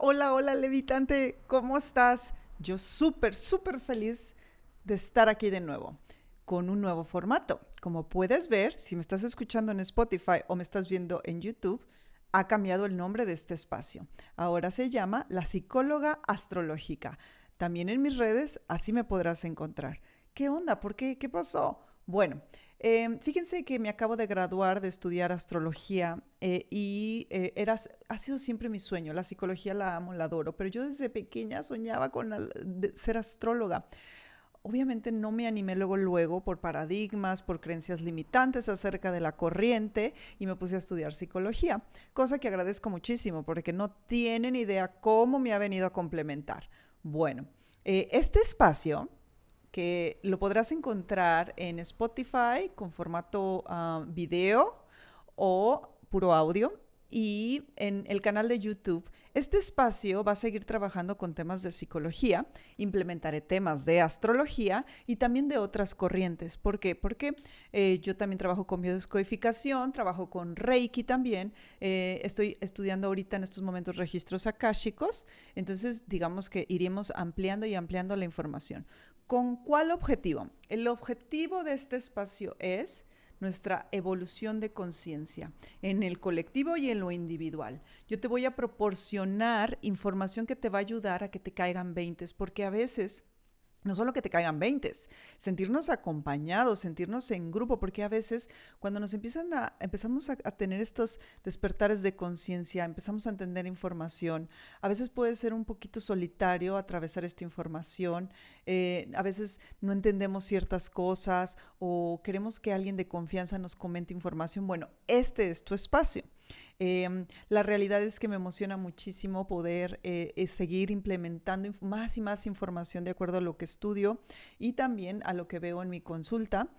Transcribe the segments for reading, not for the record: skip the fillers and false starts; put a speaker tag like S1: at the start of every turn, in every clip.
S1: Hola, hola, levitante, ¿cómo estás? Yo súper feliz de estar aquí de nuevo, con un nuevo formato. Como puedes ver, si me estás escuchando en Spotify o me estás viendo en YouTube, ha cambiado el nombre de este espacio. Ahora se llama La Psicóloga Astrológica. También en mis redes, así me podrás encontrar. ¿Qué onda? ¿Por qué? ¿Qué pasó? Bueno, fíjense que me acabo de graduar de estudiar astrología ha sido siempre mi sueño. La psicología la amo, la adoro, pero yo desde pequeña soñaba con ser astróloga. Obviamente no me animé luego por paradigmas, por creencias limitantes acerca de la corriente y me puse a estudiar psicología, cosa que agradezco muchísimo porque no tienen idea cómo me ha venido a complementar. Bueno, este espacio que lo podrás encontrar en Spotify con formato video o puro audio y en el canal de YouTube. Este espacio va a seguir trabajando con temas de psicología, implementaré temas de astrología y también de otras corrientes. ¿Por qué? Porque yo también trabajo con biodescodificación, trabajo con Reiki también, estoy estudiando ahorita en estos momentos registros akáshicos, entonces digamos que iremos ampliando y ampliando la información. ¿Con cuál objetivo? El objetivo de este espacio es nuestra evolución de conciencia en el colectivo y en lo individual. Yo te voy a proporcionar información que te va a ayudar a que te caigan veintes, porque a veces no solo que te caigan veintes, sentirnos acompañados, sentirnos en grupo, porque a veces cuando empezamos a tener estos despertares de conciencia, empezamos a entender información, a veces puede ser un poquito solitario atravesar esta información, a veces no entendemos ciertas cosas o queremos que alguien de confianza nos comente información. Bueno, este es tu espacio. La realidad es que me emociona muchísimo poder seguir implementando más y más información de acuerdo a lo que estudio y también a lo que veo en mi consulta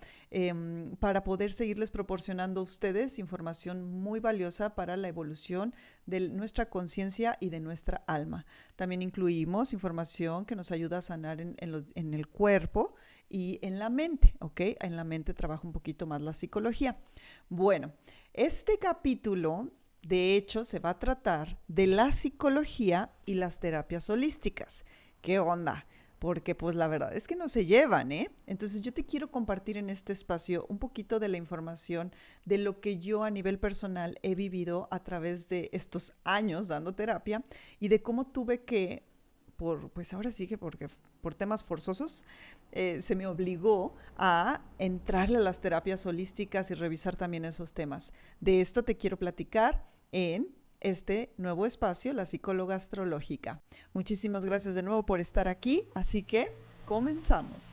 S1: para poder seguirles proporcionando a ustedes información muy valiosa para la evolución de nuestra conciencia y de nuestra alma. También incluimos información que nos ayuda a sanar en el cuerpo y en la mente, ¿ok? En la mente trabaja un poquito más la psicología. Bueno, este capítulo de hecho, se va a tratar de la psicología y las terapias holísticas. ¿Qué onda? Porque pues la verdad es que no se llevan, ¿eh? Entonces yo te quiero compartir en este espacio un poquito de la información de lo que yo a nivel personal he vivido a través de estos años dando terapia y de cómo tuve que, pues ahora sí que porque por temas forzosos, se me obligó a entrarle a las terapias holísticas y revisar también esos temas. De esto te quiero platicar en este nuevo espacio, la psicóloga astrológica. Muchísimas gracias de nuevo por estar aquí, así que comenzamos.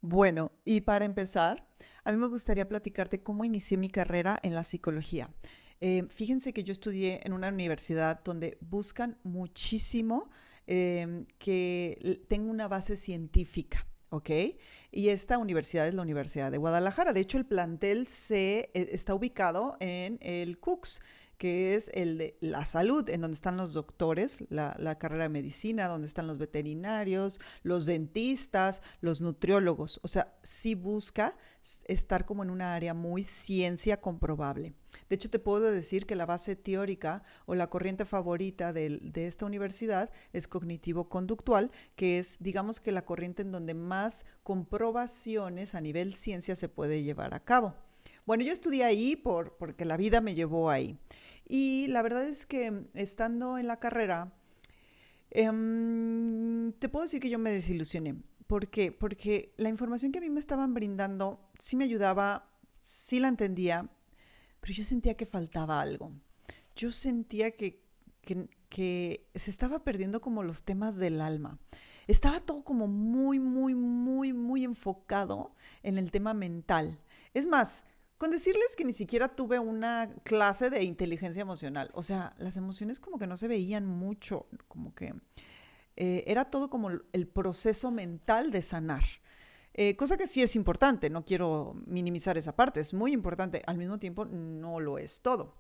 S1: Bueno, y para empezar, a mí me gustaría platicarte cómo inicié mi carrera en la psicología. Fíjense que yo estudié en una universidad donde buscan muchísimo que tenga una base científica. ¿Ok? Y esta universidad es la Universidad de Guadalajara. De hecho, el plantel está ubicado en el CUCS, que es el de la salud, en donde están los doctores, la carrera de medicina, donde están los veterinarios, los dentistas, los nutriólogos. O sea, sí busca estar como en una área muy ciencia comprobable. De hecho, te puedo decir que la base teórica o la corriente favorita de esta universidad es cognitivo-conductual, que es, digamos que la corriente en donde más comprobaciones a nivel ciencia se puede llevar a cabo. Bueno, yo estudié ahí porque la vida me llevó ahí. Y la verdad es que estando en la carrera, te puedo decir que yo me desilusioné. ¿Por qué? Porque la información que a mí me estaban brindando sí me ayudaba, sí la entendía, pero yo sentía que faltaba algo. Yo sentía que se estaba perdiendo como los temas del alma. Estaba todo como muy enfocado en el tema mental. Es más, con decirles que ni siquiera tuve una clase de inteligencia emocional. O sea, las emociones como que no se veían mucho, como que era todo como el proceso mental de sanar. Cosa que sí es importante, no quiero minimizar esa parte, es muy importante, al mismo tiempo no lo es todo.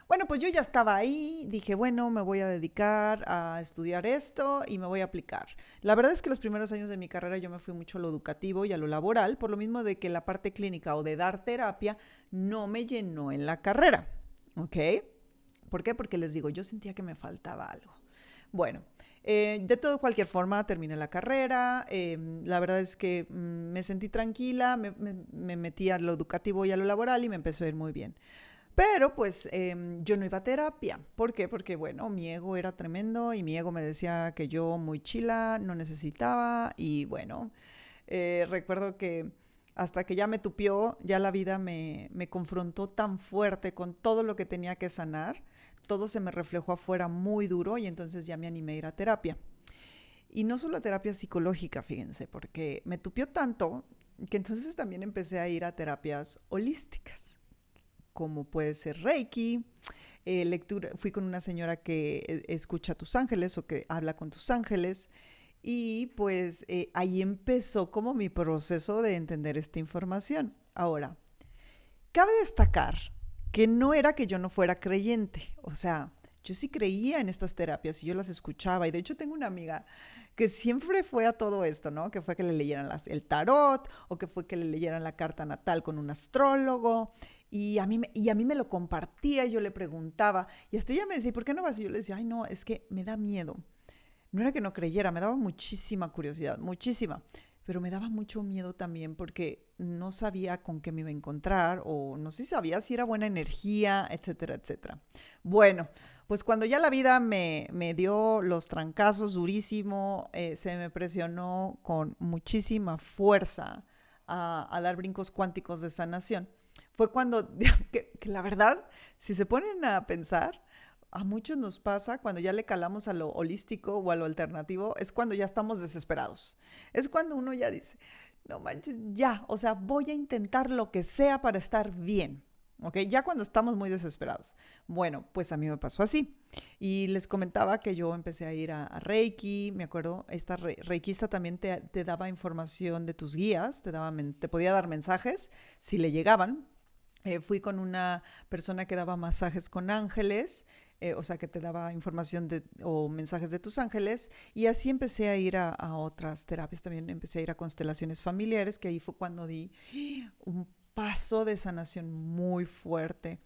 S1: Bueno, pues yo ya estaba ahí, dije, bueno, me voy a dedicar a estudiar esto y me voy a aplicar. La verdad es que los primeros años de mi carrera yo me fui mucho a lo educativo y a lo laboral, por lo mismo de que la parte clínica o de dar terapia no me llenó en la carrera, ¿ok? ¿Por qué? Porque les digo, yo sentía que me faltaba algo. Bueno, de todo cualquier forma terminé la carrera, la verdad es que me sentí tranquila, me metí a lo educativo y a lo laboral y me empezó a ir muy bien. Pero pues yo no iba a terapia. ¿Por qué? Porque bueno, mi ego era tremendo y mi ego me decía que yo muy chila, no necesitaba y bueno, recuerdo que hasta que ya me tupió, ya la vida me confrontó tan fuerte con todo lo que tenía que sanar, todo se me reflejó afuera muy duro y entonces ya me animé a ir a terapia. Y no solo a terapia psicológica, fíjense, porque me tupió tanto que entonces también empecé a ir a terapias holísticas, como puede ser Reiki, lectura. Fui con una señora que escucha a tus ángeles o que habla con tus ángeles. Y pues ahí empezó como mi proceso de entender esta información. Ahora, cabe destacar que no era que yo no fuera creyente, o sea, yo sí creía en estas terapias y yo las escuchaba. Y de hecho tengo una amiga que siempre fue a todo esto, ¿no? Que fue que le leyeran el tarot o que fue que le leyeran la carta natal con un astrólogo. Y a mí me lo compartía y yo le preguntaba. Y hasta ella me decía, ¿por qué no vas? Y yo le decía, ay, no, es que me da miedo. No era que no creyera, me daba muchísima curiosidad, muchísima, pero me daba mucho miedo también porque no sabía con qué me iba a encontrar o no sé si sabía si era buena energía, etcétera, etcétera. Bueno, pues cuando ya la vida me dio los trancazos durísimo, se me presionó con muchísima fuerza a dar brincos cuánticos de sanación. Fue cuando, que la verdad, si se ponen a pensar, a muchos nos pasa cuando ya le calamos a lo holístico o a lo alternativo, es cuando ya estamos desesperados. Es cuando uno ya dice, no manches, ya, o sea, voy a intentar lo que sea para estar bien. ¿Ok? Ya cuando estamos muy desesperados. Bueno, pues a mí me pasó así. Y les comentaba que yo empecé a ir a Reiki, me acuerdo, esta reikista también te daba información de tus guías, te podía dar mensajes si le llegaban. Fui con una persona que daba masajes con ángeles, o sea, que te daba información o mensajes de tus ángeles, y así empecé a ir a otras terapias, también empecé a ir a constelaciones familiares, que ahí fue cuando di un paso de sanación muy fuerte,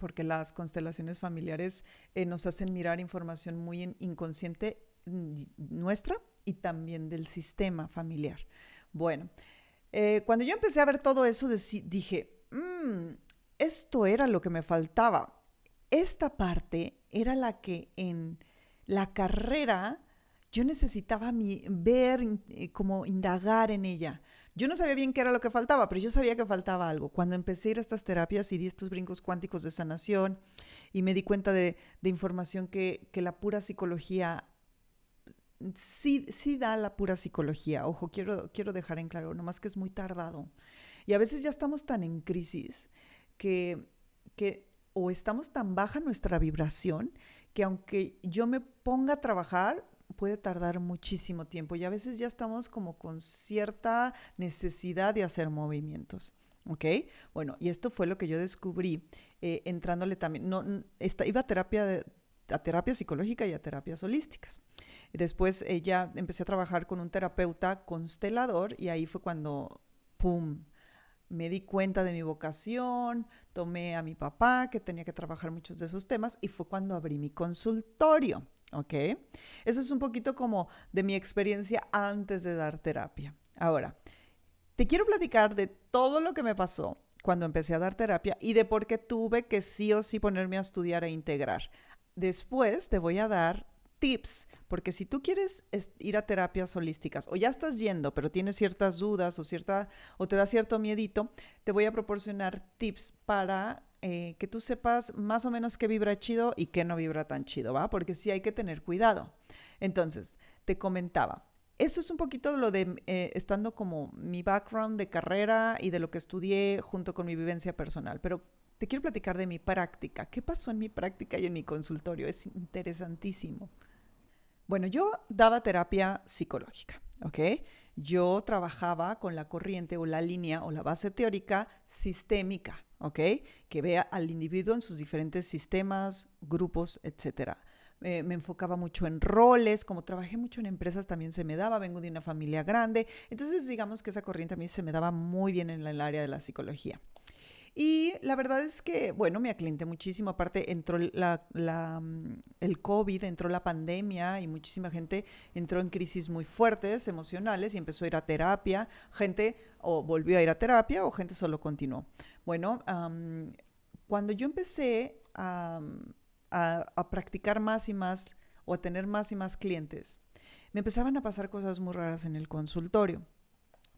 S1: porque las constelaciones familiares nos hacen mirar información muy inconsciente nuestra y también del sistema familiar. Bueno, cuando yo empecé a ver todo eso, dije, esto era lo que me faltaba. Esta parte era la que en la carrera yo necesitaba ver, como indagar en ella. Yo no sabía bien qué era lo que faltaba, pero yo sabía que faltaba algo. Cuando empecé a ir a estas terapias y di estos brincos cuánticos de sanación y me di cuenta de información que la pura psicología sí da la pura psicología. Ojo, quiero dejar en claro, nomás que es muy tardado. Y a veces ya estamos tan en crisis que o estamos tan baja nuestra vibración que aunque yo me ponga a trabajar, puede tardar muchísimo tiempo. Y a veces ya estamos como con cierta necesidad de hacer movimientos. ¿Ok? Bueno, y esto fue lo que yo descubrí entrándole también. No, iba a terapia psicológica y a terapias holísticas. Después ya empecé a trabajar con un terapeuta constelador y ahí fue cuando, ¡pum!, me di cuenta de mi vocación, tomé a mi papá, que tenía que trabajar muchos de esos temas, y fue cuando abrí mi consultorio, ¿ok? Eso es un poquito como de mi experiencia antes de dar terapia. Ahora, te quiero platicar de todo lo que me pasó cuando empecé a dar terapia y de por qué tuve que sí o sí ponerme a estudiar e integrar. Después te voy a dar tips, porque si tú quieres ir a terapias holísticas o ya estás yendo, pero tienes ciertas dudas o te da cierto miedito, te voy a proporcionar tips para que tú sepas más o menos qué vibra chido y qué no vibra tan chido, ¿va? Porque sí hay que tener cuidado. Entonces, te comentaba, eso es un poquito de lo de estando como mi background de carrera y de lo que estudié junto con mi vivencia personal, pero te quiero platicar de mi práctica. ¿Qué pasó en mi práctica y en mi consultorio? Es interesantísimo. Bueno, yo daba terapia psicológica, ¿ok? Yo trabajaba con la corriente o la línea o la base teórica sistémica, ¿ok? Que vea al individuo en sus diferentes sistemas, grupos, etcétera. Me enfocaba mucho en roles, como trabajé mucho en empresas también se me daba, vengo de una familia grande, entonces digamos que esa corriente a mí se me daba muy bien en el área de la psicología. Y la verdad es que, bueno, me aclienté muchísimo. Aparte, entró el COVID, entró la pandemia y muchísima gente entró en crisis muy fuertes, emocionales, y empezó a ir a terapia. Gente o volvió a ir a terapia o gente solo continuó. Bueno, cuando yo empecé a practicar más y más o a tener más y más clientes, me empezaban a pasar cosas muy raras en el consultorio.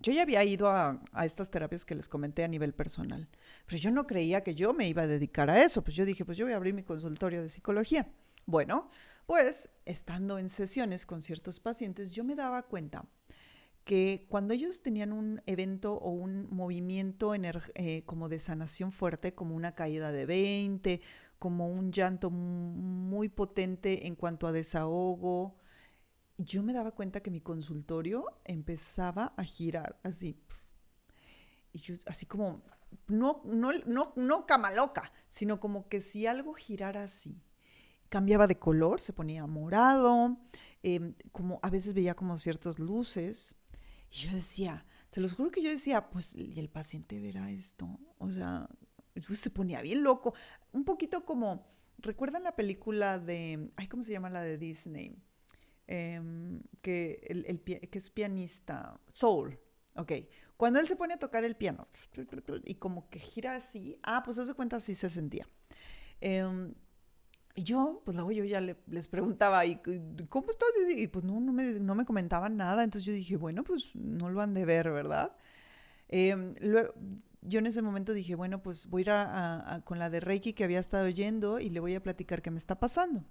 S1: Yo ya había ido a estas terapias que les comenté a nivel personal, pero yo no creía que yo me iba a dedicar a eso. Pues yo dije, pues yo voy a abrir mi consultorio de psicología. Bueno, pues estando en sesiones con ciertos pacientes, yo me daba cuenta que cuando ellos tenían un evento o un movimiento como de sanación fuerte, como una caída de 20, como un llanto muy potente en cuanto a desahogo, yo me daba cuenta que mi consultorio empezaba a girar así. Y yo así como, no cama loca, sino como que si algo girara así. Cambiaba de color, se ponía morado, como a veces veía como ciertas luces. Y yo decía, se los juro que yo decía, pues, ¿y el paciente verá esto? O sea, yo se ponía bien loco. Un poquito como, ¿recuerdan la película de, ay, ¿cómo se llama la de Disney? Que es pianista, Soul, ok. Cuando él se pone a tocar el piano y como que gira así, pues hace cuenta así se sentía. Eh, y yo, pues luego yo ya les preguntaba, ¿y cómo estás? Y pues no me comentaban nada, entonces yo dije, bueno, pues no lo han de ver, ¿verdad? Luego, yo en ese momento dije, bueno, pues voy a ir con la de Reiki que había estado oyendo y le voy a platicar qué me está pasando.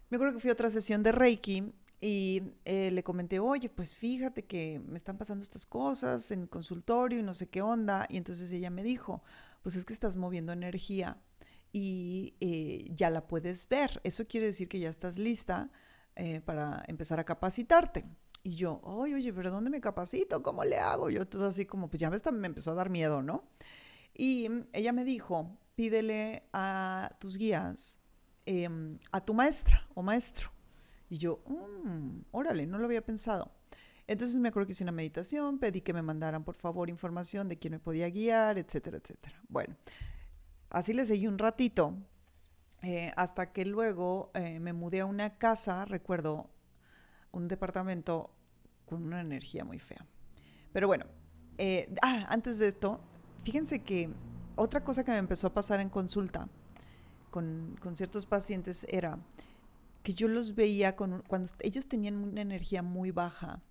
S1: Me acuerdo que fui a otra sesión de Reiki y le comenté, oye, pues fíjate que me están pasando estas cosas en mi consultorio y no sé qué onda. Y entonces ella me dijo, pues es que estás moviendo energía y ya la puedes ver. Eso quiere decir que ya estás lista para empezar a capacitarte. Y yo, oye, pero ¿dónde me capacito? ¿Cómo le hago? Yo todo así como, pues ya me empezó a dar miedo, ¿no? Y ella me dijo, pídele a tus guías, a tu maestra o maestro. Y yo, órale, no lo había pensado. Entonces me acuerdo que hice una meditación, pedí que me mandaran por favor información de quién me podía guiar, etcétera, etcétera. Bueno, así le seguí un ratito, hasta que luego me mudé a una casa, recuerdo, un departamento con una energía muy fea. Pero bueno, antes de esto, fíjense que otra cosa que me empezó a pasar en consulta con ciertos pacientes era que yo los veía cuando ellos tenían una energía muy baja,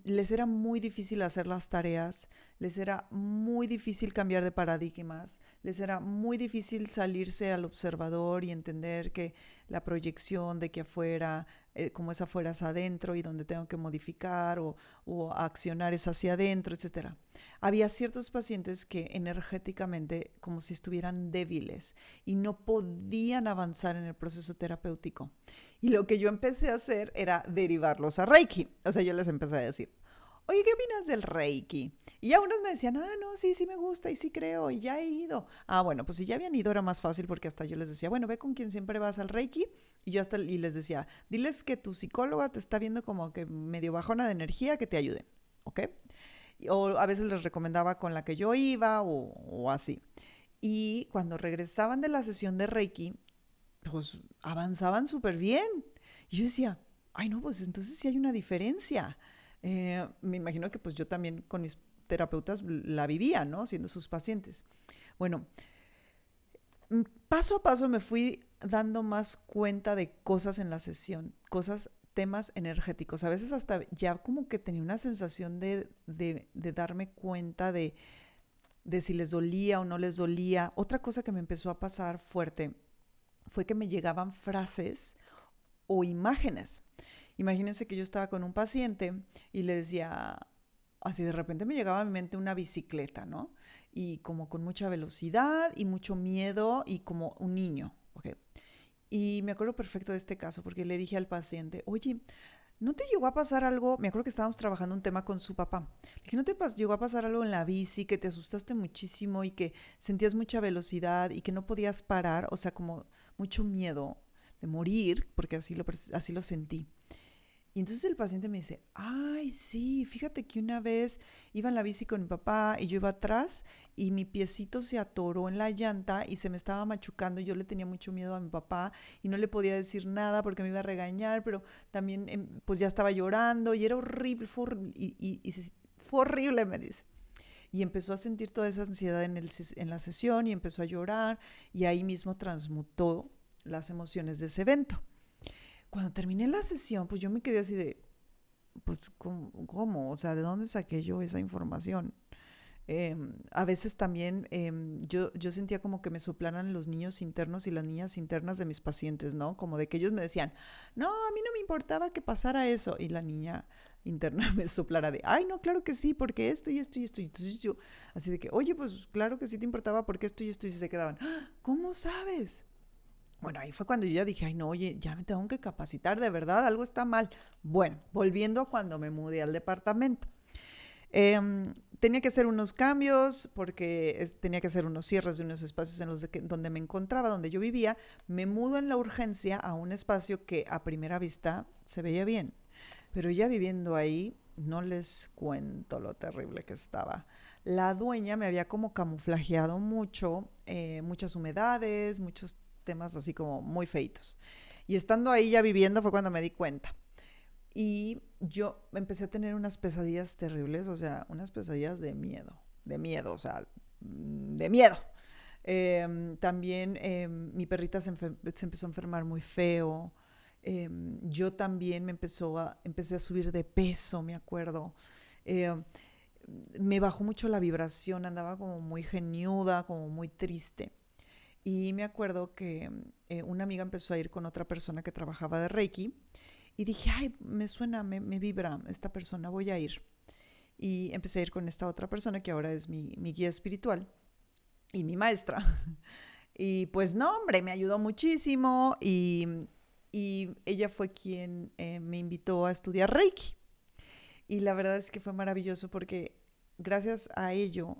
S1: les era muy difícil hacer las tareas, les era muy difícil cambiar de paradigmas, les era muy difícil salirse al observador y entender que la proyección de que afuera, como es afuera es adentro y donde tengo que modificar o accionar es hacia adentro, etcétera. Había ciertos pacientes que energéticamente como si estuvieran débiles y no podían avanzar en el proceso terapéutico. Y lo que yo empecé a hacer era derivarlos a Reiki. O sea, yo les empecé a decir, oye, ¿qué opinas del Reiki? Y ya unos me decían, no, sí me gusta y sí creo y ya he ido. Bueno, pues si ya habían ido era más fácil porque hasta yo les decía, bueno, ve con quien siempre vas al Reiki. Y yo hasta y les decía, diles que tu psicóloga te está viendo como que medio bajona de energía, que te ayuden, ¿ok? O a veces les recomendaba con la que yo iba o así. Y cuando regresaban de la sesión de Reiki, pues avanzaban súper bien. Y yo decía, ay no, pues entonces sí hay una diferencia. Me imagino que pues yo también con mis terapeutas la vivía, ¿no? Siendo sus pacientes. Bueno, paso a paso me fui dando más cuenta de cosas en la sesión, cosas, temas energéticos. A veces hasta ya como que tenía una sensación de darme cuenta de si les dolía o no les dolía. Otra cosa que me empezó a pasar fuerte fue que me llegaban frases o imágenes. Imagínense que yo estaba con un paciente y le decía, así de repente me llegaba a mi mente una bicicleta, ¿no? Y como con mucha velocidad y mucho miedo y como un niño, ¿ok? Y me acuerdo perfecto de este caso porque le dije al paciente, oye, ¿no te llegó a pasar algo? Me acuerdo que estábamos trabajando un tema con su papá. Le dije, ¿no te llegó a pasar algo en la bici que te asustaste muchísimo y que sentías mucha velocidad y que no podías parar? O sea, como mucho miedo de morir, porque así lo sentí. Y entonces el paciente me dice, ay, sí, fíjate que una vez iba en la bici con mi papá y yo iba atrás y mi piecito se atoró en la llanta y se me estaba machucando y yo le tenía mucho miedo a mi papá y no le podía decir nada porque me iba a regañar, pero también pues ya estaba llorando y era horrible, fue horrible, me dice. Y empezó a sentir toda esa ansiedad en la sesión y empezó a llorar y ahí mismo transmutó las emociones de ese evento. Cuando terminé la sesión, pues yo me quedé así de, pues, ¿cómo? O sea, ¿de dónde saqué yo esa información? A veces también yo sentía como que me soplaran los niños internos y las niñas internas de mis pacientes, ¿no? Como de que ellos me decían, no, a mí no me importaba que pasara eso. Y la niña interna me soplara de, ay, no, claro que sí, porque esto y esto y esto. Y entonces yo, así de que, oye, pues claro que sí te importaba porque esto y esto. Y se quedaban, "Ah, ¿cómo sabes? Bueno, ahí fue cuando yo ya dije, ay, no, oye, ya me tengo que capacitar, de verdad, algo está mal. Bueno, volviendo a cuando me mudé al departamento. Tenía que hacer unos cambios porque tenía que hacer unos cierres de unos espacios donde me encontraba, donde yo vivía. Me mudo en la urgencia a un espacio que a primera vista se veía bien, pero ya viviendo ahí, no les cuento lo terrible que estaba. La dueña me había como camuflajeado mucho, muchas humedades, muchos temas así como muy feitos. Y estando ahí ya viviendo fue cuando me di cuenta. Y yo empecé a tener unas pesadillas terribles, o sea, unas pesadillas de miedo, o sea, de miedo. También mi perrita se empezó a enfermar muy feo. Yo también empecé a subir de peso, me acuerdo. Eh, Me bajó mucho la vibración, andaba como muy geniuda, como muy triste. Y me acuerdo que una amiga empezó a ir con otra persona que trabajaba de Reiki y dije, ay, me suena, me vibra esta persona, voy a ir. Y empecé a ir con esta otra persona que ahora es mi guía espiritual y mi maestra. Y pues no, hombre, me ayudó muchísimo y ella fue quien me invitó a estudiar Reiki. Y la verdad es que fue maravilloso porque gracias a ello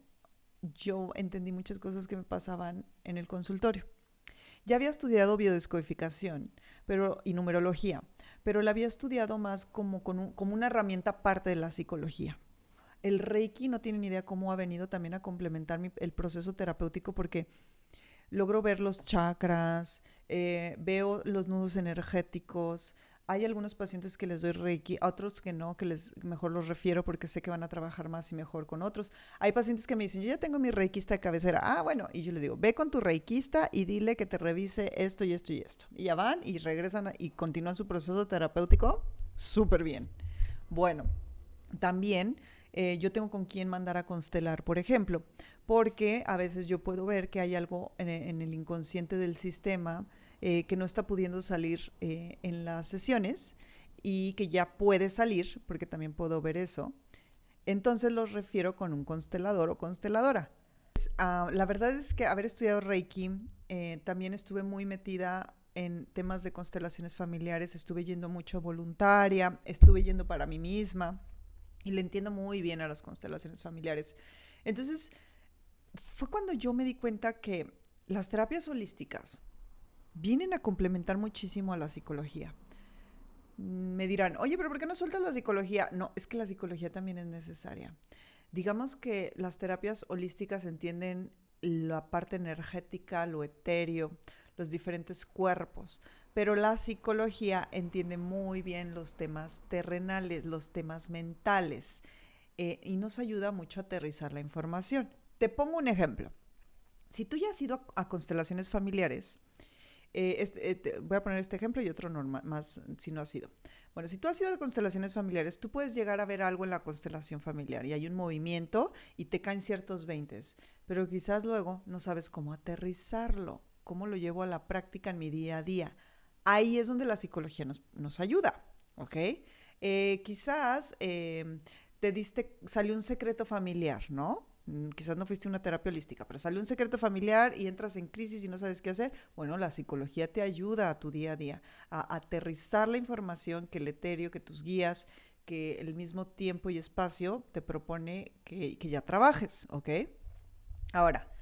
S1: yo entendí muchas cosas que me pasaban en el consultorio. Ya había estudiado biodescodificación y numerología, pero la había estudiado más como una herramienta parte de la psicología. El Reiki no tiene ni idea cómo ha venido también a complementar el proceso terapéutico porque logro ver los chakras, veo los nudos energéticos. Hay algunos pacientes que les doy Reiki, a otros que no, que mejor los refiero porque sé que van a trabajar más y mejor con otros. Hay pacientes que me dicen, yo ya tengo mi reikista de cabecera. Ah, bueno, y yo les digo, ve con tu reikista y dile que te revise esto y esto y esto. Y ya van y regresan y continúan su proceso terapéutico súper bien. Bueno, también yo tengo con quién mandar a constelar, por ejemplo, porque a veces yo puedo ver que hay algo en el inconsciente del sistema que no está pudiendo salir en las sesiones y que ya puede salir, porque también puedo ver eso. Entonces los refiero con un constelador o consteladora. La verdad es que haber estudiado Reiki, también estuve muy metida en temas de constelaciones familiares, estuve yendo mucho voluntaria, estuve yendo para mí misma y le entiendo muy bien a las constelaciones familiares. Entonces, fue cuando yo me di cuenta que las terapias holísticas vienen a complementar muchísimo a la psicología. Me dirán, oye, pero ¿por qué no sueltas la psicología? No, es que la psicología también es necesaria. Digamos que las terapias holísticas entienden la parte energética, lo etéreo, los diferentes cuerpos, pero la psicología entiende muy bien los temas terrenales, los temas mentales, y nos ayuda mucho a aterrizar la información. Te pongo un ejemplo. Si tú ya has ido a constelaciones familiares, voy a poner este ejemplo y otro normal, más si no has ido. Bueno, si tú has ido de constelaciones familiares, tú puedes llegar a ver algo en la constelación familiar y hay un movimiento y te caen ciertos veintes, pero quizás luego no sabes cómo aterrizarlo, cómo lo llevo a la práctica en mi día a día. Ahí es donde la psicología nos ayuda, ¿ok? Quizás salió un secreto familiar, ¿no? quizás no fuiste a una terapia holística, pero salió un secreto familiar y entras en crisis y no sabes qué hacer. Bueno, la psicología te ayuda a tu día a día, a aterrizar la información que el etéreo, que tus guías, que el mismo tiempo y espacio te propone que ya trabajes, ¿ok? Ahora,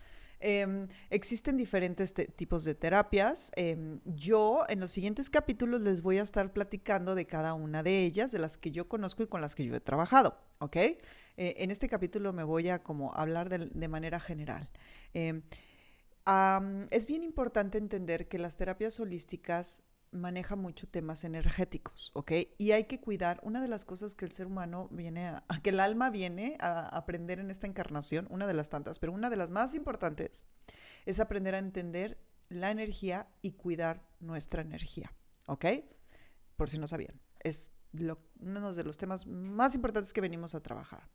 S1: existen diferentes tipos de terapias. Yo en los siguientes capítulos les voy a estar platicando de cada una de ellas, de las que yo conozco y con las que yo he trabajado, ¿ok? En este capítulo me voy a como hablar de manera general. Em, es bien importante entender que las terapias holísticas manejan mucho temas energéticos, ¿ok? Y hay que cuidar, una de las cosas que el ser humano viene que el alma viene a aprender en esta encarnación, una de las tantas, pero una de las más importantes, es aprender a entender la energía y cuidar nuestra energía, ¿ok? Por si no sabían, es uno de los temas más importantes que venimos a trabajar.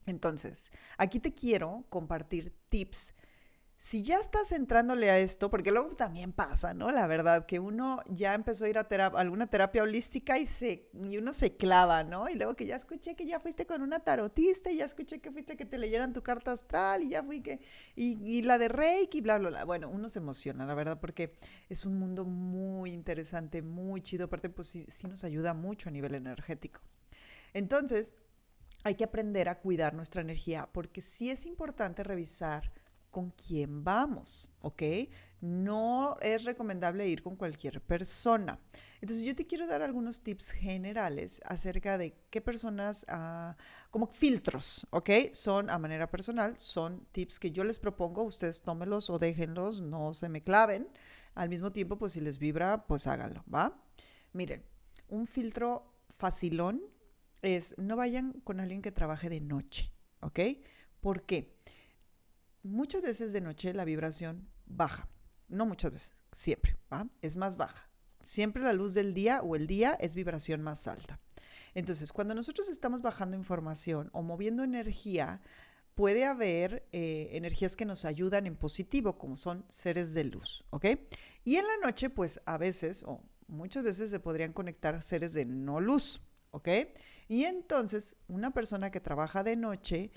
S1: Entonces, aquí te quiero compartir tips. Si ya estás entrándole a esto, porque luego también pasa, ¿no? La verdad, que uno ya empezó a ir a alguna terapia holística y uno se clava, ¿no? Y luego que ya escuché que ya fuiste con una tarotista, y ya escuché que fuiste que te leyeran tu carta astral, y ya fui y la de Reiki, bla, bla, bla. Bueno, uno se emociona, la verdad, porque es un mundo muy interesante, muy chido. Aparte, pues sí nos ayuda mucho a nivel energético. Entonces, hay que aprender a cuidar nuestra energía, porque sí es importante revisar con quién vamos, ¿ok? No es recomendable ir con cualquier persona. Entonces yo te quiero dar algunos tips generales acerca de qué personas, como filtros, ¿ok? Son a manera personal, son tips que yo les propongo, ustedes tómenlos o déjenlos, no se me claven. Al mismo tiempo, pues si les vibra, pues háganlo, ¿va? Miren, un filtro facilón es no vayan con alguien que trabaje de noche, ¿ok? ¿Por qué? Muchas veces de noche la vibración baja. No muchas veces, siempre, ¿va? Es más baja. Siempre la luz del día o el día es vibración más alta. Entonces, cuando nosotros estamos bajando información o moviendo energía, puede haber energías que nos ayudan en positivo, como son seres de luz, ¿ok? Y en la noche, pues a veces o muchas veces se podrían conectar seres de no luz, ¿ok? Y entonces, una persona que trabaja de noche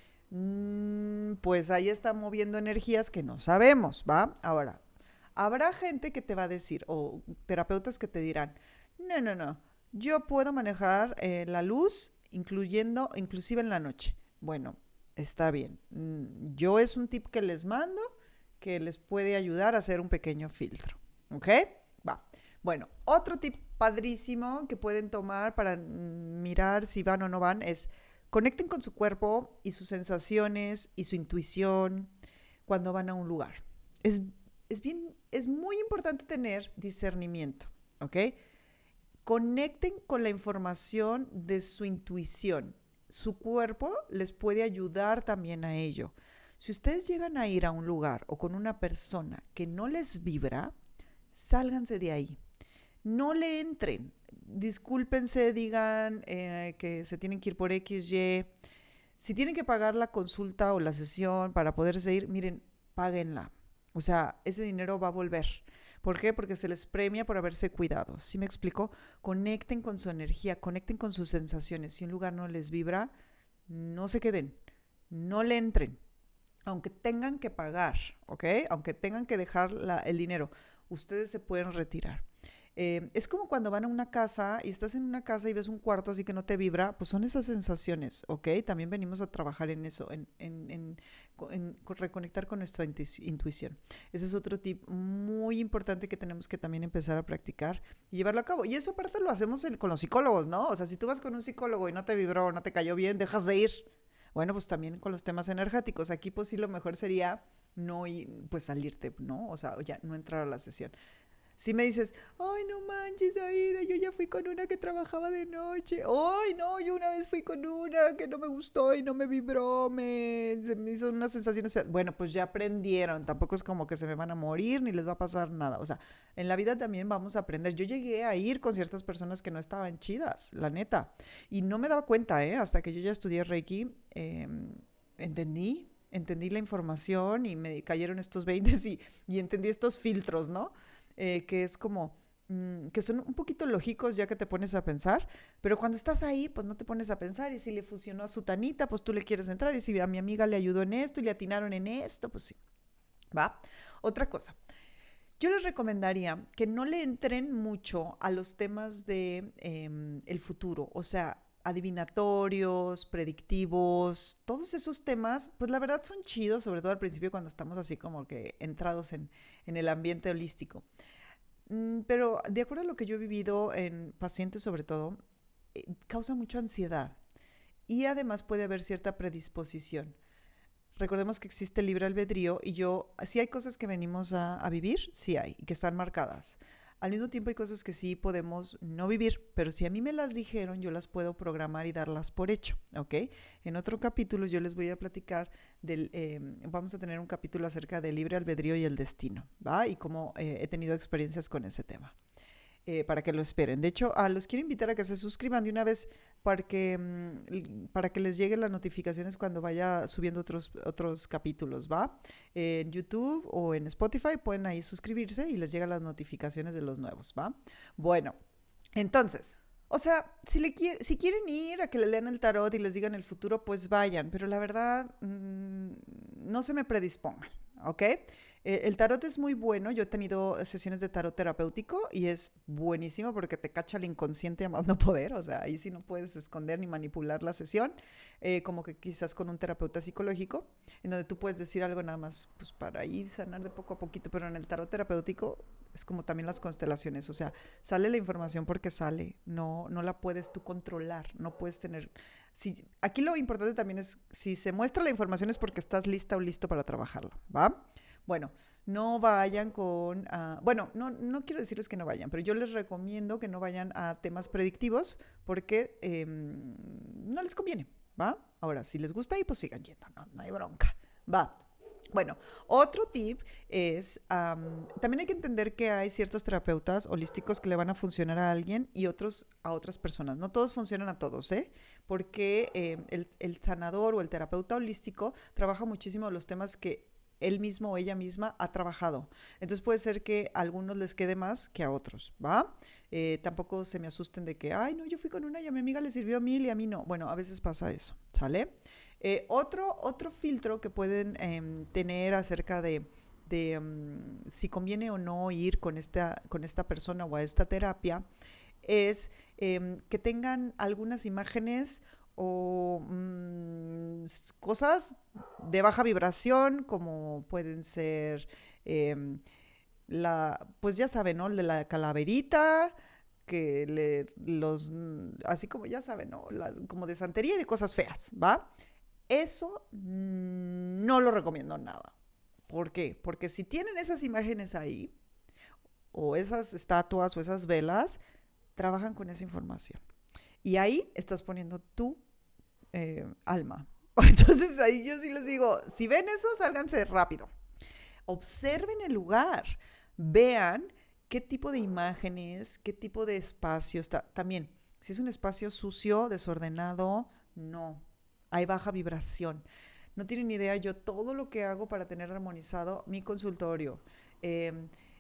S1: pues ahí está moviendo energías que no sabemos, ¿va? Ahora, habrá gente que te va a decir, o terapeutas que te dirán, no, no, no, yo puedo manejar la luz, inclusive en la noche. Bueno, está bien. Yo es un tip que les mando que les puede ayudar a hacer un pequeño filtro, ¿ok? Va. Bueno, otro tip padrísimo que pueden tomar para mirar si van o no van es conecten con su cuerpo y sus sensaciones y su intuición cuando van a un lugar. Es, es muy importante tener discernimiento, ¿ok? Conecten con la información de su intuición. Su cuerpo les puede ayudar también a ello. Si ustedes llegan a ir a un lugar o con una persona que no les vibra, sálganse de ahí. No le entren. Discúlpense, digan que se tienen que ir por X, Y. Si tienen que pagar la consulta o la sesión para poderse ir, miren, páguenla. O sea, ese dinero va a volver. ¿Por qué? Porque se les premia por haberse cuidado. ¿Sí me explico? Conecten con su energía, conecten con sus sensaciones. Si un lugar no les vibra, no se queden, no le entren. Aunque tengan que pagar, ¿ok? Aunque tengan que dejar el dinero, ustedes se pueden retirar. Es como cuando van a una casa y estás en una casa y ves un cuarto así que no te vibra, pues son esas sensaciones, ¿ok? También venimos a trabajar en eso, en reconectar con nuestra intuición. Ese es otro tip muy importante que tenemos que también empezar a practicar y llevarlo a cabo. Y eso aparte lo hacemos con los psicólogos, ¿no? O sea, si tú vas con un psicólogo y no te vibró, no te cayó bien, dejas de ir. Bueno, pues también con los temas energéticos. Aquí pues sí lo mejor sería no pues salirte, ¿no? O sea, ya no entrar a la sesión. Si me dices, ay, no manches, Aida, yo ya fui con una que trabajaba de noche. Ay, no, yo una vez fui con una que no me gustó y no me vibró, se me hizo unas sensaciones feas. Bueno, pues ya aprendieron, tampoco es como que se me van a morir ni les va a pasar nada. O sea, en la vida también vamos a aprender. Yo llegué a ir con ciertas personas que no estaban chidas, la neta. Y no me daba cuenta, hasta que yo ya estudié Reiki, entendí la información y me cayeron estos 20 y entendí estos filtros, ¿no? Que es como que son un poquito lógicos ya que te pones a pensar, pero cuando estás ahí, pues no te pones a pensar, y si le funcionó a su tanita, pues tú le quieres entrar, y si a mi amiga le ayudó en esto y le atinaron en esto, pues sí, ¿va? Otra cosa, yo les recomendaría que no le entren mucho a los temas de el futuro, o sea, adivinatorios, predictivos, todos esos temas, pues la verdad son chidos, sobre todo al principio cuando estamos así como que entrados en el ambiente holístico. Pero de acuerdo a lo que yo he vivido en pacientes sobre todo, causa mucha ansiedad y además puede haber cierta predisposición. Recordemos que existe el libre albedrío y si hay cosas que venimos a vivir, sí hay, y que están marcadas. Al mismo tiempo hay cosas que sí podemos no vivir, pero si a mí me las dijeron, yo las puedo programar y darlas por hecho, ¿ok? En otro capítulo yo les voy a platicar vamos a tener un capítulo acerca del libre albedrío y el destino, ¿va? Y cómo he tenido experiencias con ese tema. Para que lo esperen. De hecho, los quiero invitar a que se suscriban de una vez para que les lleguen las notificaciones cuando vaya subiendo otros capítulos, ¿va? En YouTube o en Spotify pueden ahí suscribirse y les llegan las notificaciones de los nuevos, ¿va? Bueno, entonces, o sea, si quieren ir a que le lean el tarot y les digan el futuro, pues vayan, pero la verdad, no se me predispongan, ¿ok? El tarot es muy bueno, yo he tenido sesiones de tarot terapéutico y es buenísimo porque te cacha el inconsciente a más no poder, o sea, ahí sí no puedes esconder ni manipular la sesión, como que quizás con un terapeuta psicológico, en donde tú puedes decir algo nada más, pues para ir sanar de poco a poquito, pero en el tarot terapéutico es como también las constelaciones, o sea, sale la información porque sale, no la puedes tú controlar, no puedes tener... Aquí lo importante también es, si se muestra la información es porque estás lista o listo para trabajarlo, ¿va? Bueno, no vayan bueno, no quiero decirles que no vayan, pero yo les recomiendo que no vayan a temas predictivos porque no les conviene, ¿va? Ahora, si les gusta ir, pues sigan yendo, no hay bronca, va. Bueno, otro tip es, también hay que entender que hay ciertos terapeutas holísticos que le van a funcionar a alguien y otros a otras personas. No todos funcionan a todos, ¿eh? Porque el sanador o el terapeuta holístico trabaja muchísimo los temas que él mismo o ella misma ha trabajado. Entonces puede ser que a algunos les quede más que a otros, ¿va? Tampoco se me asusten de que, ay, no, yo fui con una y a mi amiga le sirvió 1000 y a mí no. Bueno, a veces pasa eso, ¿sale? Otro filtro que pueden tener acerca de si conviene o no ir con esta persona o a esta terapia es que tengan algunas imágenes o cosas de baja vibración, como pueden ser pues ya saben, ¿no? El de la calaverita, así como ya saben, ¿no? Como de santería y de cosas feas, ¿va? Eso no lo recomiendo nada. ¿Por qué? Porque si tienen esas imágenes ahí, o esas estatuas o esas velas, trabajan con esa información. Y ahí estás poniendo tu alma. Entonces ahí yo sí les digo, si ven eso, sálganse rápido. Observen el lugar, vean qué tipo de imágenes, qué tipo de espacio está. También, si es un espacio sucio, desordenado, no, hay baja vibración. No tienen idea yo todo lo que hago para tener armonizado mi consultorio.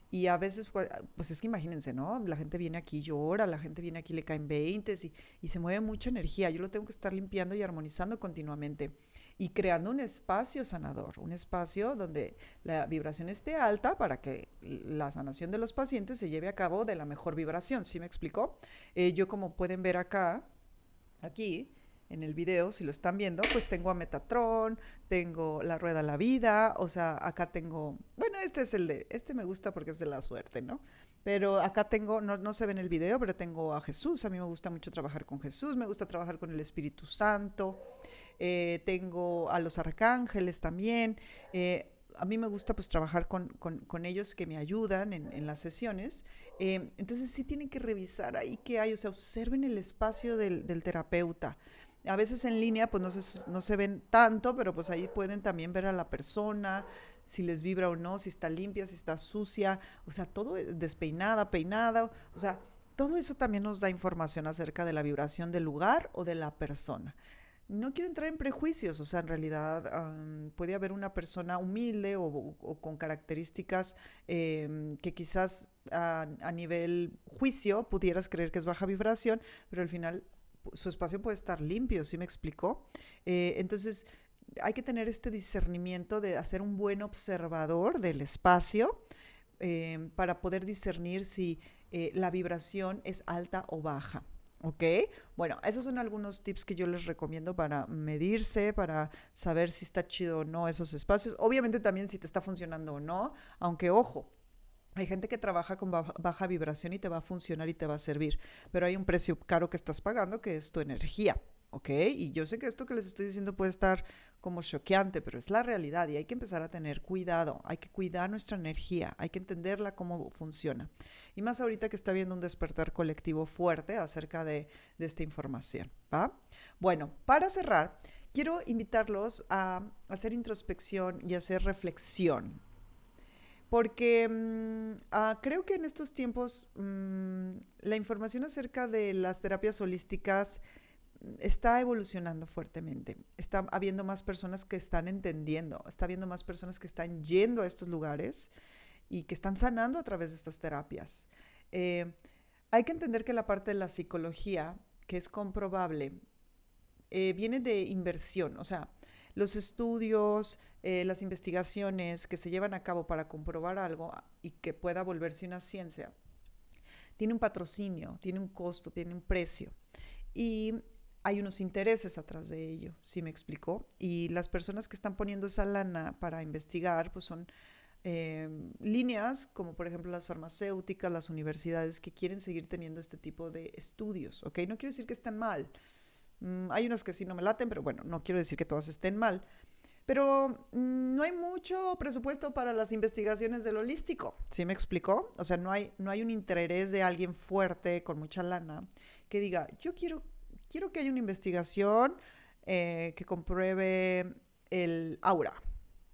S1: Y a veces, pues es que imagínense, ¿no? La gente viene aquí, llora, la gente viene aquí, le caen veintes y se mueve mucha energía. Yo lo tengo que estar limpiando y armonizando continuamente y creando un espacio sanador, un espacio donde la vibración esté alta para que la sanación de los pacientes se lleve a cabo de la mejor vibración. ¿Sí me explicó? Yo, como pueden ver aquí, en el video, si lo están viendo, pues tengo a Metatron, tengo la rueda de la vida, o sea, acá tengo, bueno, este me gusta porque es de la suerte, ¿no? Pero acá tengo, no se ve en el video, pero tengo a Jesús, a mí me gusta mucho trabajar con Jesús, me gusta trabajar con el Espíritu Santo, tengo a los arcángeles también, a mí me gusta pues trabajar con ellos que me ayudan en las sesiones. Entonces sí tienen que revisar ahí qué hay, o sea, observen el espacio del terapeuta. A veces en línea pues no se ven tanto, pero pues ahí pueden también ver a la persona, si les vibra o no, si está limpia, si está sucia, o sea, todo despeinada, peinada, o sea, todo eso también nos da información acerca de la vibración del lugar o de la persona. no quiero entrar en prejuicios, o sea, en realidad puede haber una persona humilde o con características que quizás a nivel juicio pudieras creer que es baja vibración, pero al final su espacio puede estar limpio, ¿sí me explicó? Entonces, hay que tener este discernimiento de hacer un buen observador del espacio para poder discernir si la vibración es alta o baja. ¿Ok? Bueno, esos son algunos tips que yo les recomiendo para medirse, para saber si está chido o no esos espacios. Obviamente también si te está funcionando o no, aunque ojo, hay gente que trabaja con baja vibración y te va a funcionar y te va a servir, pero hay un precio caro que estás pagando que es tu energía, ¿ok? Y yo sé que esto que les estoy diciendo puede estar como choqueante, pero es la realidad y hay que empezar a tener cuidado, hay que cuidar nuestra energía, hay que entenderla cómo funciona. Y más ahorita que está habiendo un despertar colectivo fuerte acerca de esta información, ¿va? Bueno, para cerrar, quiero invitarlos a hacer introspección y hacer reflexión, porque creo que en estos tiempos la información acerca de las terapias holísticas está evolucionando fuertemente. Está habiendo más personas que están entendiendo, está habiendo más personas que están yendo a estos lugares y que están sanando a través de estas terapias. Eh, Hay que entender que la parte de la psicología, que es comprobable, viene de inversión, o sea, los estudios, las investigaciones que se llevan a cabo para comprobar algo y que pueda volverse una ciencia, tiene un patrocinio, tiene un costo, tiene un precio y hay unos intereses atrás de ello, ¿sí me explicó? Y las personas que están poniendo esa lana para investigar, pues son líneas como por ejemplo las farmacéuticas, las universidades que quieren seguir teniendo este tipo de estudios, ¿ok? No quiero decir que estén mal, hay unos que sí no me laten, pero bueno, no quiero decir que todos estén mal. Pero no hay mucho presupuesto para las investigaciones del holístico, ¿sí me explicó? O sea, no hay un interés de alguien fuerte, con mucha lana, que diga, yo quiero que haya una investigación que compruebe el aura,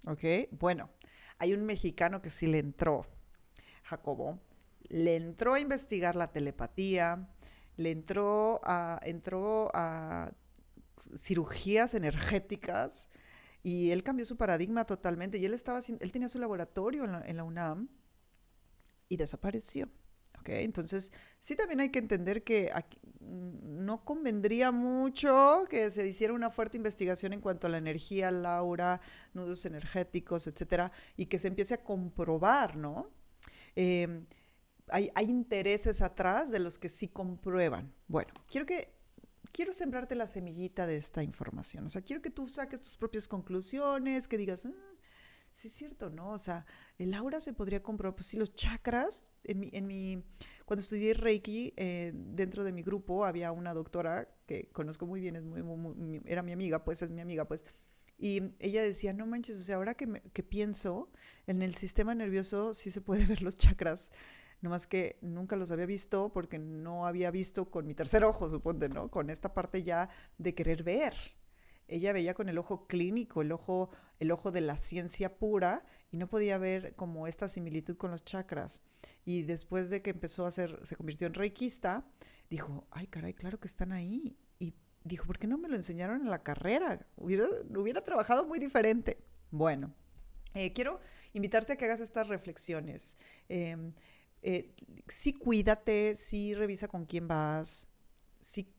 S1: ¿ok? Bueno, hay un mexicano que sí le entró, Jacobo, le entró a investigar la telepatía, entró a cirugías energéticas y él cambió su paradigma totalmente y él tenía su laboratorio en la UNAM y desapareció. ¿Okay? Entonces, sí también hay que entender que aquí no convendría mucho que se hiciera una fuerte investigación en cuanto a la energía, el aura, nudos energéticos, etcétera, y que se empiece a comprobar, ¿no? Eh, hay intereses atrás de los que sí comprueban. Bueno, quiero sembrarte la semillita de esta información. O sea, quiero que tú saques tus propias conclusiones, que digas, sí es cierto, ¿no? O sea, el aura se podría comprobar. Pues sí, los chakras, cuando estudié Reiki, dentro de mi grupo había una doctora que conozco muy bien, era mi amiga, pues es mi amiga, pues. Y ella decía, no manches, o sea, ahora que pienso, en el sistema nervioso sí se puede ver los chakras, nomás que nunca los había visto porque no había visto con mi tercer ojo, suponte, ¿no? Con esta parte ya de querer ver. Ella veía con el ojo clínico, el ojo de la ciencia pura y no podía ver como esta similitud con los chakras. Y después de que se convirtió en reikista, dijo, ay caray, claro que están ahí. Y dijo, ¿por qué no me lo enseñaron en la carrera? Hubiera trabajado muy diferente. Bueno, quiero invitarte a que hagas estas reflexiones. Eh, sí cuídate, sí revisa con quién vas, sí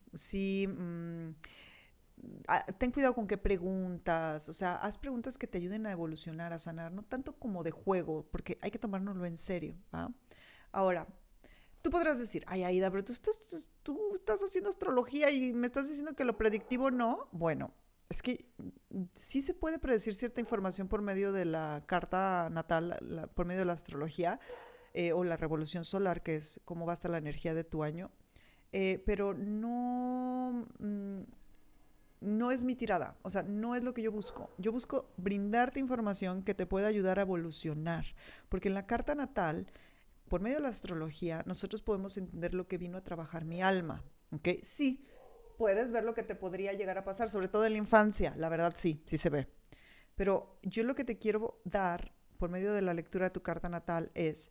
S1: ten cuidado con qué preguntas, o sea, haz preguntas que te ayuden a evolucionar, a sanar, no tanto como de juego, porque hay que tomárnoslo en serio, ¿va? Ahora, tú podrás decir, ay, Aida, pero tú estás haciendo astrología y me estás diciendo que lo predictivo no. Bueno, es que sí se puede predecir cierta información por medio de la carta natal, por medio de la astrología, o la revolución solar, que es cómo va a estar la energía de tu año, pero no es mi tirada, o sea, no es lo que yo busco. Yo busco brindarte información que te pueda ayudar a evolucionar, porque en la carta natal, por medio de la astrología, nosotros podemos entender lo que vino a trabajar mi alma, ¿ok? Sí, puedes ver lo que te podría llegar a pasar, sobre todo en la infancia, la verdad sí, sí se ve. Pero yo lo que te quiero dar por medio de la lectura de tu carta natal es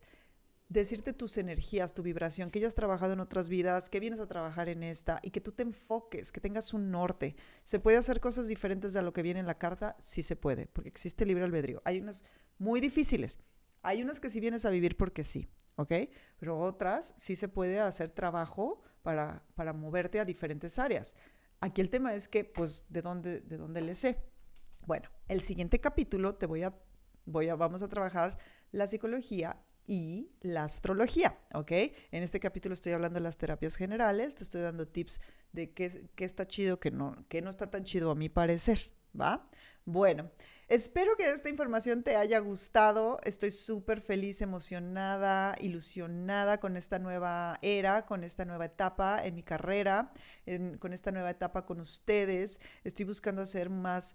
S1: decirte tus energías, tu vibración, que ya has trabajado en otras vidas, que vienes a trabajar en esta y que tú te enfoques, que tengas un norte. ¿Se puede hacer cosas diferentes de lo que viene en la carta? Sí se puede, porque existe libre albedrío. Hay unas muy difíciles. Hay unas que sí vienes a vivir porque sí, ¿ok? Pero otras sí se puede hacer trabajo para moverte a diferentes áreas. Aquí el tema es que, pues, ¿de dónde le sé? Bueno, el siguiente capítulo vamos a trabajar la psicología y la astrología, ¿ok? En este capítulo estoy hablando de las terapias generales, te estoy dando tips de qué está chido, qué no está tan chido a mi parecer, ¿va? Bueno, espero que esta información te haya gustado. Estoy súper feliz, emocionada, ilusionada con esta nueva era, con esta nueva etapa en mi carrera, con esta nueva etapa con ustedes. Estoy buscando hacer más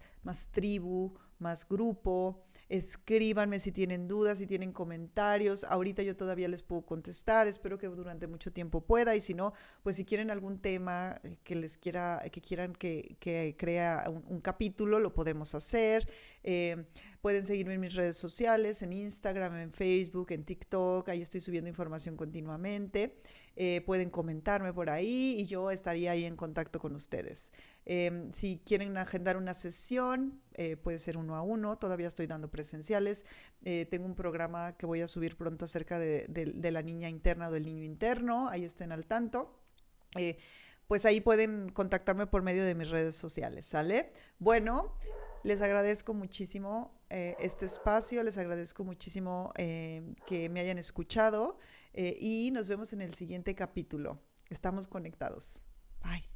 S1: tribu, más grupo. Escríbanme si tienen dudas, si tienen comentarios. Ahorita yo todavía les puedo contestar. Espero que durante mucho tiempo pueda. Y si no, pues si quieren algún tema que quieran que crea un capítulo, lo podemos hacer. Pueden seguirme en mis redes sociales, en Instagram, en Facebook, en TikTok. Ahí estoy subiendo información continuamente. Pueden comentarme por ahí y yo estaría ahí en contacto con ustedes. Si quieren agendar una sesión, puede ser 1 a 1. Todavía estoy dando presenciales. Tengo un programa que voy a subir pronto acerca de la niña interna o del niño interno. Ahí estén al tanto. Pues ahí pueden contactarme por medio de mis redes sociales, ¿sale? Bueno, les agradezco muchísimo este espacio, les agradezco muchísimo que me hayan escuchado y nos vemos en el siguiente capítulo. Estamos conectados. Bye.